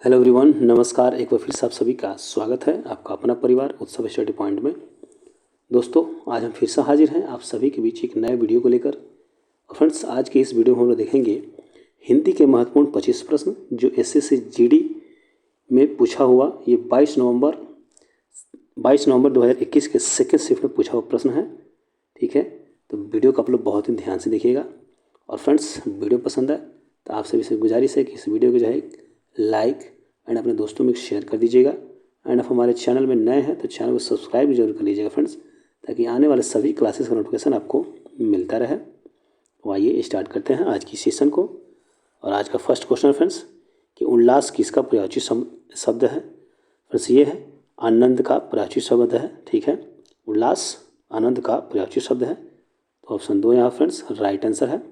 Hello everyone, नमस्कार। एक बार फिर से आप सभी का स्वागत है आपका अपना परिवार उत्सव स्टडी पॉइंट में। दोस्तों, आज हम फिर से हाजिर हैं आप सभी के बीच एक नए वीडियो को लेकर। और फ्रेंड्स, आज के इस वीडियो में हम लोग देखेंगे हिंदी के महत्वपूर्ण 25 प्रश्न जो एसएससी जीडी में पूछा हुआ। ये 22 नवंबर 2021 के सेकेंड शिफ्ट में पूछा हुआ प्रश्न है। ठीक है, तो वीडियो को आप लोग बहुत ही ध्यान से देखिएगा। और फ्रेंड्स, वीडियो पसंद है तो आप सभी से गुजारिश है कि इस वीडियो को जो है लाइक एंड अपने दोस्तों में शेयर कर दीजिएगा। एंड आप हमारे चैनल में नए हैं तो चैनल को सब्सक्राइब जरूर कर लीजिएगा फ्रेंड्स, ताकि आने वाले सभी क्लासेस का नोटिफिकेशन आपको मिलता रहे। तो आइए स्टार्ट करते हैं आज की सेशन को। और आज का फर्स्ट क्वेश्चन फ्रेंड्स कि उल्लास किसका प्रयोज्य शब्द है। फ्रेंड्स, ये है आनंद का प्रयोज्य शब्द है। ठीक है, उल्लास आनंद का प्रयोज्य शब्द है। तो ऑप्शन 2 यहाँ फ्रेंड्स राइट आंसर है।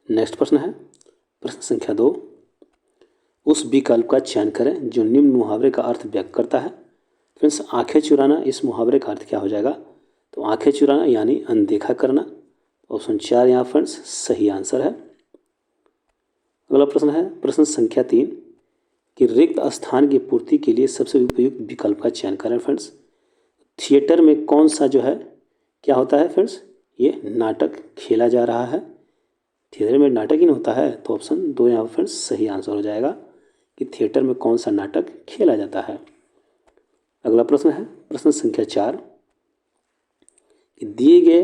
नेक्स्ट प्रश्न है प्रश्न संख्या 2, उस विकल्प का चयन करें जो निम्न मुहावरे का अर्थ व्यक्त करता है। फ्रेंड्स, आंखें चुराना, इस मुहावरे का अर्थ क्या हो जाएगा? तो आंखें चुराना यानी अनदेखा करना। ऑप्शन 4 यहाँ फ्रेंड्स सही आंसर है। अगला प्रश्न है प्रश्न संख्या 3 कि रिक्त स्थान की पूर्ति के लिए सबसे उपयुक्त विकल्प का चयन करें। फ्रेंड्स, थिएटर में कौन सा जो है क्या होता है? फ्रेंड्स, ये नाटक खेला जा रहा है। थिएटर में नाटक ही नहीं होता है, तो ऑप्शन 2 यहाँ फ्रेंड्स सही आंसर हो जाएगा कि थिएटर में कौन सा नाटक खेला जाता है। अगला प्रश्न है प्रश्न संख्या 4 कि दिए गए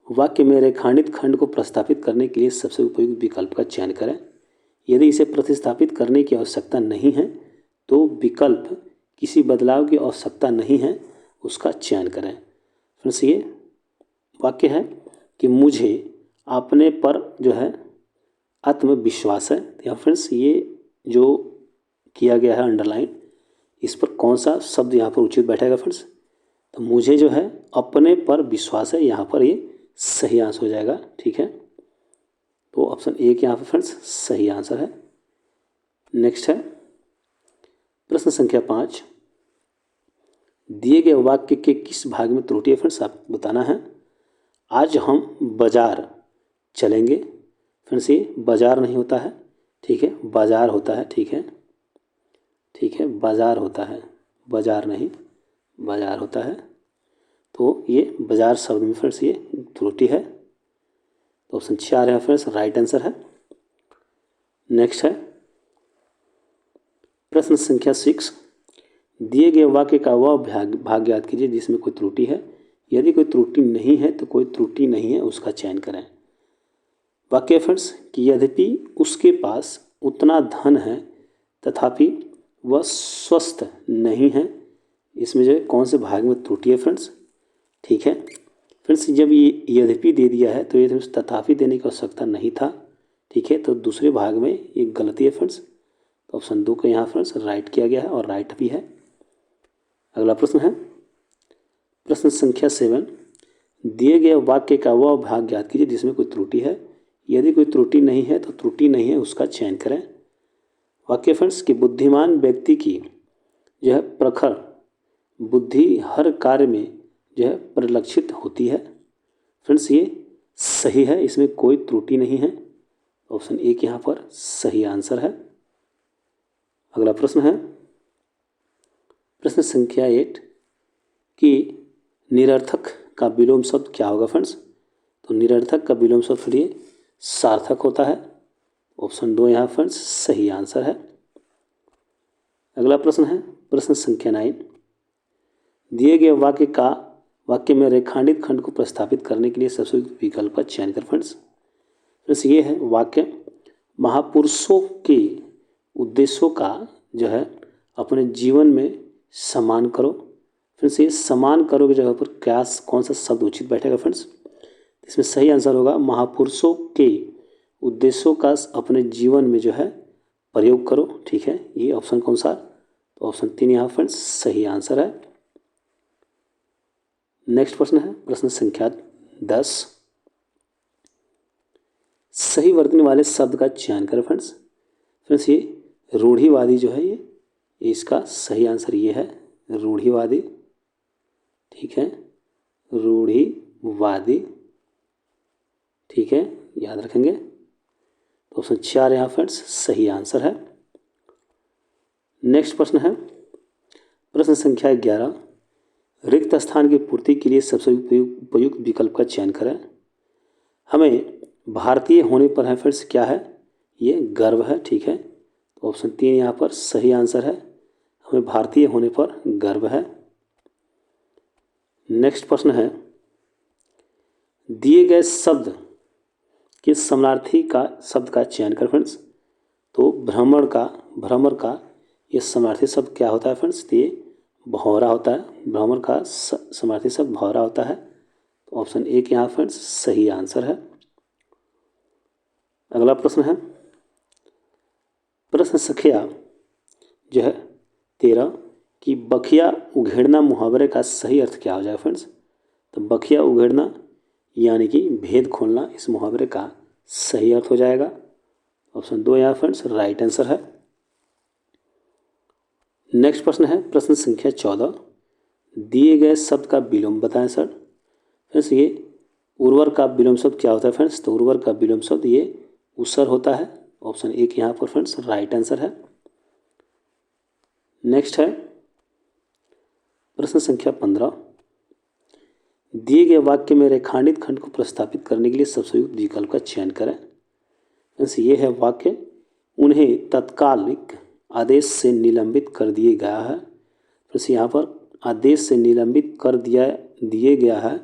वाक्य में रेखांकित खंड को प्रस्तापित करने के लिए सबसे उपयुक्त विकल्प का चयन करें। यदि इसे प्रतिस्थापित करने की आवश्यकता नहीं है तो विकल्प किसी बदलाव की आवश्यकता नहीं है उसका चयन करें। फ्रेंड्स, ये वाक्य है कि मुझे अपने पर जो है आत्मविश्वास है। या फ्रेंड्स, ये जो किया गया है अंडरलाइन, इस पर कौन सा शब्द यहाँ पर उचित बैठेगा? फ्रेंड्स, तो मुझे जो है अपने पर विश्वास है, यहाँ पर ये सही आंसर हो जाएगा। ठीक है, तो ऑप्शन 1 यहाँ पर फ्रेंड्स सही आंसर है। नेक्स्ट है प्रश्न संख्या 5, दिए गए वाक्य के किस भाग में त्रुटि है? फ्रेंड्स, आपको बताना है। आज हम बाजार चलेंगे। फ्रेंड्स, ये बाजार नहीं होता है, ठीक है, बाजार होता है। ठीक है, ठीक है, बाजार होता है, बाजार नहीं, बाजार होता है। तो ये बाजार शब्द में फ्रेंड्स ये त्रुटि है। तो ऑप्शन 4 है फ्रेंड्स राइट आंसर है। नेक्स्ट है प्रश्न संख्या 6, दिए गए वाक्य का वह भाग याद कीजिए जिसमें कोई त्रुटि है। यदि कोई त्रुटि नहीं है तो कोई त्रुटि नहीं है उसका चयन करें। वाक्य फ्रेंड्स कि यद्यपि उसके पास उतना धन है तथापि वह स्वस्थ नहीं है। इसमें जो है कौन से भाग में त्रुटि है? फ्रेंड्स, ठीक है फ्रेंड्स, जब ये यद्यपि दे दिया है तो ये तथापि देने की आवश्यकता नहीं था। ठीक है, तो दूसरे भाग में ये गलती है फ्रेंड्स। तो ऑप्शन 2 को यहाँ फ्रेंड्स राइट किया गया है और राइट भी है। अगला प्रश्न है प्रश्न संख्या 7, दिए गए वाक्य का वह भाग ज्ञात कीजिए जिसमें कोई त्रुटि है। यदि कोई त्रुटि नहीं है तो त्रुटि नहीं है उसका चयन करें। वाक्य फ्रेंड्स कि बुद्धिमान व्यक्ति की जो है प्रखर बुद्धि हर कार्य में जो है परिलक्षित होती है। फ्रेंड्स, ये सही है, इसमें कोई त्रुटि नहीं है। ऑप्शन 1 यहाँ पर सही आंसर है। अगला प्रश्न है प्रश्न संख्या 8 कि निरर्थक का विलोम शब्द क्या होगा? फ्रेंड्स, तो निरर्थक का विलोम शब्द फिर ये सार्थक होता है। ऑप्शन 2 यहाँ फ्रेंड्स सही आंसर है। अगला प्रश्न है प्रश्न संख्या 9, दिए गए वाक्य में रेखांकित खंड को प्रस्तापित करने के लिए सबसे उपयुक्त विकल्प का चयन कर। फ्रेंड्स, ये है वाक्य महापुरुषों के उद्देश्यों का जो है अपने जीवन में सम्मान करो। फ्रेंड्स, ये सम्मान करो की जगह पर क्या कौन सा शब्द उचित बैठेगा? फ्रेंड्स, इसमें सही आंसर होगा महापुरुषों के उद्देश्यों का अपने जीवन में जो है प्रयोग करो। ठीक है, ये ऑप्शन कौन सा? तो ऑप्शन 3 यहाँ फ्रेंड्स सही आंसर है। नेक्स्ट प्रश्न है प्रश्न संख्या 10, सही वर्तने वाले शब्द का चयन करें। फ्रेंड्स, ये रूढ़िवादी जो है ये इसका सही आंसर ये है रूढ़िवादी। ठीक है, रूढ़िवादी। ठीक है, याद रखेंगे। तो ऑप्शन 4 यहाँ फ्रेंड्स सही आंसर है। नेक्स्ट प्रश्न है प्रश्न संख्या 11, रिक्त स्थान की पूर्ति के लिए सबसे उपयुक्त विकल्प का चयन करें। हमें भारतीय होने पर है फ्रेंड्स क्या है, ये गर्व है, ठीक है। तो ऑप्शन 3 यहाँ पर सही आंसर है, हमें भारतीय होने पर गर्व है। नेक्स्ट प्रश्न है दिए गए शब्द के समानार्थी का शब्द का चयन कर फ्रेंड्स। तो भ्रमर का ये समानार्थी शब्द क्या होता है फ्रेंड्स, तो ये भौरा होता है। भ्रमर का समानार्थी शब्द भौरा होता है। तो ऑप्शन 1 यहाँ फ्रेंड्स सही आंसर है। अगला प्रश्न है प्रश्न संख्या जो है 13 कि बखिया उघेड़ना मुहावरे का सही अर्थ क्या हो जाएगा फ्रेंड्स। तो बखिया उघेड़ना यानी कि भेद खोलना, इस मुहावरे का सही अर्थ हो जाएगा। ऑप्शन 2 यहाँ फ्रेंड्स राइट आंसर है। नेक्स्ट प्रश्न है प्रश्न संख्या 14, दिए गए शब्द का विलोम बताएं सर। फ्रेंड्स ये उर्वर का विलोम शब्द क्या होता है फ्रेंड्स, तो उर्वर का विलोम शब्द ये उसर होता है। ऑप्शन 1 यहाँ पर फ्रेंड्स राइट आंसर है। नेक्स्ट है प्रश्न संख्या 15, दिए गए वाक्य में रेखांकित खंड को प्रस्तावित करने के लिए सबसे उपयुक्त विकल्प का चयन करें। फ्रेंड्स ये है वाक्य, उन्हें तत्कालिक आदेश से निलंबित कर दिए गया है। फ्रेंड्स यहाँ पर आदेश से निलंबित कर दिए गया है,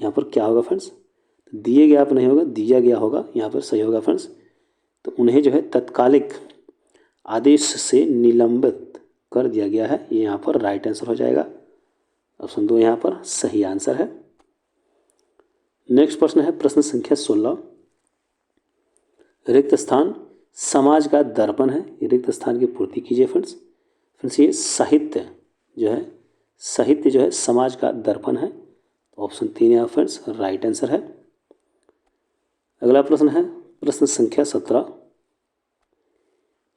यहाँ पर क्या होगा फ्रेंड्स, दिए गया पर नहीं होगा, दिया गया होगा, यहाँ पर सही होगा फ्रेंड्स। तो उन्हें जो है तत्कालिक आदेश से निलंबित कर दिया गया है, ये यहाँ पर राइट आंसर हो जाएगा। ऑप्शन 2 यहाँ पर सही आंसर है। नेक्स्ट प्रश्न है प्रश्न संख्या 16, रिक्त स्थान समाज का दर्पण है, ये रिक्त स्थान की पूर्ति कीजिए फ्रेंड्स। फ्रेंड्स ये साहित्य जो है समाज का दर्पण है। ऑप्शन 3 यहाँ फ्रेंड्स राइट आंसर है। अगला प्रश्न है प्रश्न संख्या 17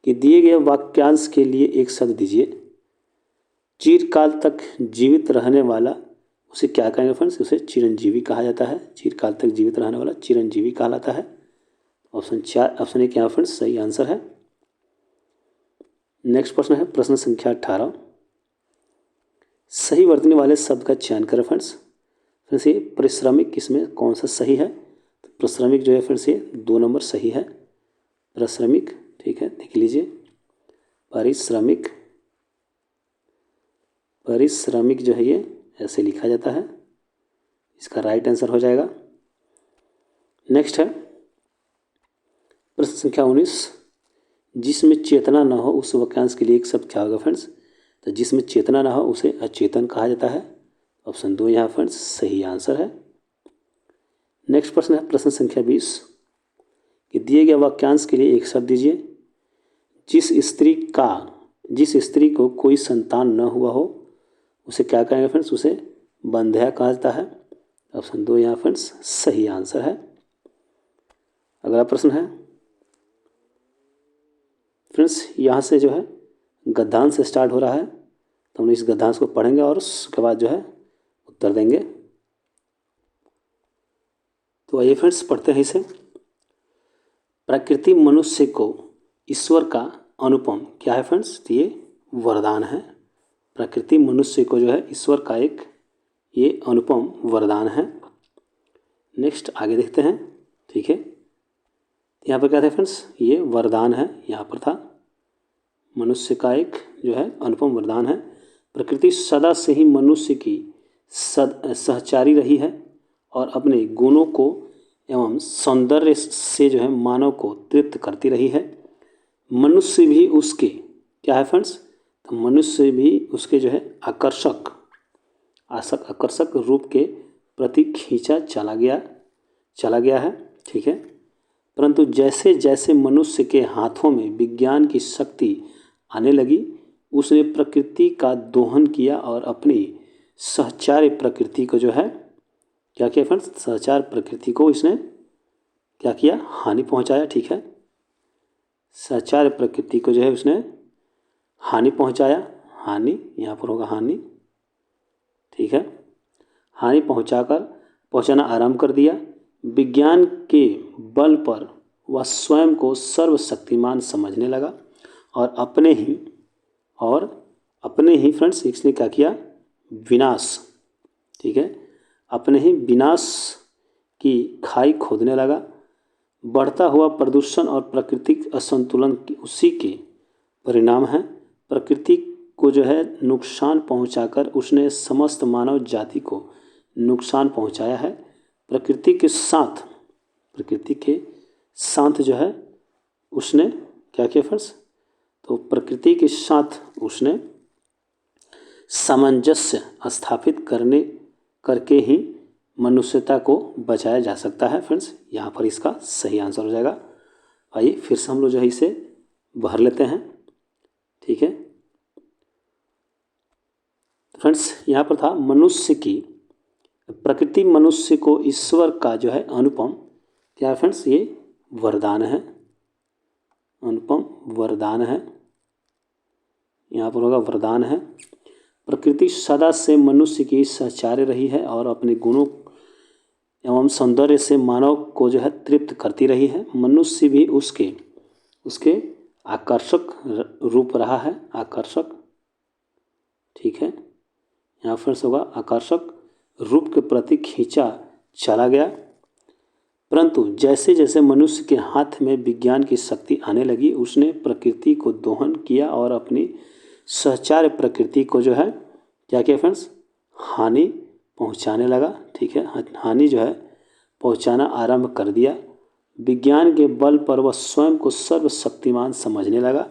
कि दिए गए वाक्यांश के लिए एक शब्द दीजिए। चिरकाल तक जीवित रहने वाला उसे क्या कहेंगे फ्रेंड्स, उसे चिरंजीवी कहा जाता है। चिरकाल तक जीवित रहने वाला चिरंजीवी कहलाता है। ऑप्शन 1 यहाँ फ्रेंड्स सही आंसर है। नेक्स्ट प्रश्न है प्रश्न संख्या 18, सही वर्तने वाले शब्द का चयन करें फ्रेंड्स। फ्रेंड्स ये परिश्रमिक किसमें कौन सा सही है, तो परिश्रमिक जो है फ्रेंड्स ये 2 नंबर सही है। परिश्रमिक, ठीक है, देख लीजिए परिश्रमिक जो है ये ऐसे लिखा जाता है, इसका राइट आंसर हो जाएगा। नेक्स्ट है प्रश्न संख्या 19, जिसमें चेतना न हो उस वाक्यांश के लिए एक शब्द क्या होगा फ्रेंड्स। तो जिसमें चेतना न हो उसे अचेतन कहा जाता है। ऑप्शन 2 यहाँ फ्रेंड्स सही आंसर है। नेक्स्ट प्रश्न है प्रश्न संख्या 20 कि दिए गए वाक्यांश के लिए एक शब्द दीजिए। जिस स्त्री को कोई संतान न हुआ हो उसे क्या कहेंगे फ्रेंड्स, उसे बंध्या कहा जाता है। ऑप्शन 2 यहाँ फ्रेंड्स सही आंसर है। अगला प्रश्न है फ्रेंड्स यहाँ से जो है गद्यांश से स्टार्ट हो रहा है, तो हम इस गद्यांश को पढ़ेंगे और उसके बाद जो है उत्तर देंगे। तो आइए फ्रेंड्स पढ़ते हैं इसे। प्रकृति मनुष्य को ईश्वर का अनुपम क्या है फ्रेंड्स, तो ये वरदान है। प्रकृति मनुष्य को जो है ईश्वर का एक ये अनुपम वरदान है। नेक्स्ट आगे देखते हैं, ठीक है। यहाँ पर क्या था फ्रेंड्स, ये वरदान है, यहाँ पर था मनुष्य का एक जो है अनुपम वरदान है। प्रकृति सदा से ही मनुष्य की सहचारी रही है और अपने गुणों को एवं सौंदर्य से जो है मानव को तृप्त करती रही है। मनुष्य भी उसके क्या है फ्रेंड्स, तो मनुष्य भी उसके जो है आकर्षक रूप के प्रति खींचा चला गया है, ठीक है। परंतु जैसे जैसे मनुष्य के हाथों में विज्ञान की शक्ति आने लगी उसने प्रकृति का दोहन किया और अपनी सहचार्य प्रकृति को जो है क्या किया फ्रेंड्स, सहचार प्रकृति को इसने क्या किया, हानि पहुंचाया, ठीक है। सहचार प्रकृति को जो है उसने हानि पहुंचाया, हानि यहाँ पर होगा हानि, ठीक है। हानि पहुंचाना आरंभ कर दिया। विज्ञान के बल पर वह स्वयं को सर्वशक्तिमान समझने लगा और अपने ही और अपने ही फ्रेंड्स इसने क्या किया, विनाश, ठीक है, अपने ही विनाश की खाई खोदने लगा। बढ़ता हुआ प्रदूषण और प्राकृतिक असंतुलन उसी के परिणाम हैं। प्रकृति को जो है नुकसान पहुंचाकर उसने समस्त मानव जाति को नुकसान पहुंचाया है। प्रकृति के साथ जो है उसने क्या किया फ्रेंड्स, तो प्रकृति के साथ उसने सामंजस्य स्थापित करके ही मनुष्यता को बचाया जा सकता है। फ्रेंड्स यहाँ पर इसका सही आंसर हो जाएगा। आइए फिर से हम लोग जो है इसे भर लेते हैं, ठीक है। फ्रेंड्स यहाँ पर था प्रकृति मनुष्य को ईश्वर का जो है अनुपम क्या है फ्रेंड्स, ये वरदान है, अनुपम वरदान है, यहाँ पर होगा वरदान है। प्रकृति सदा से मनुष्य की सहचार्य रही है और अपने गुणों एवं सौंदर्य से मानव को जो है तृप्त करती रही है। मनुष्य भी उसके आकर्षक रूप रहा है, आकर्षक, ठीक है, यहाँ फिर से होगा आकर्षक रूप के प्रति खींचा चला गया। परंतु जैसे जैसे मनुष्य के हाथ में विज्ञान की शक्ति आने लगी उसने प्रकृति को दोहन किया और अपनी सहचार्य प्रकृति को जो है क्या किया फ्रेंड्स, हानि पहुंचाने लगा, ठीक है, हानि जो है पहुंचाना आरंभ कर दिया। विज्ञान के बल पर वह स्वयं को सर्वशक्तिमान समझने लगा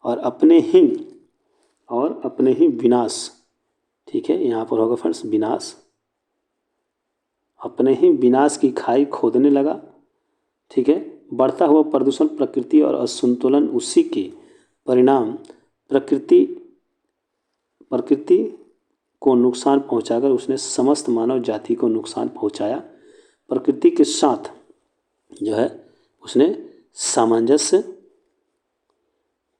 और अपने ही विनाश, ठीक है, यहाँ पर होगा फ्रेंड्स विनाश, अपने ही विनाश की खाई खोदने लगा, ठीक है। बढ़ता हुआ प्रदूषण, प्रकृति और असंतुलन उसी के परिणाम। प्रकृति को नुकसान पहुंचाकर उसने समस्त मानव जाति को नुकसान पहुंचाया। प्रकृति के साथ जो है उसने सामंजस्य,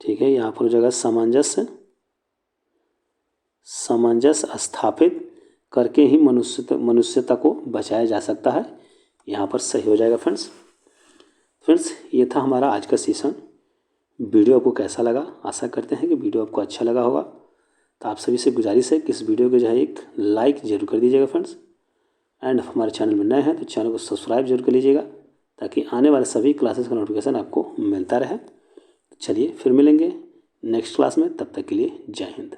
ठीक है, यहाँ पर हो जाएगा सामंजस्य स्थापित करके ही मनुष्यता को बचाया जा सकता है। यहाँ पर सही हो जाएगा फ्रेंड्स ये था हमारा आज का सेशन। वीडियो आपको कैसा लगा, आशा करते हैं कि वीडियो आपको अच्छा लगा होगा। तो आप सभी से गुजारिश है कि इस वीडियो को जो है एक लाइक जरूर कर दीजिएगा फ्रेंड्स। एंड हमारे चैनल में नए हैं तो चैनल को सब्सक्राइब जरूर कर लीजिएगा ताकि आने वाले सभी क्लासेस का नोटिफिकेशन आपको मिलता रहे। चलिए फिर मिलेंगे नेक्स्ट क्लास में, तब तक के लिए जय हिंद।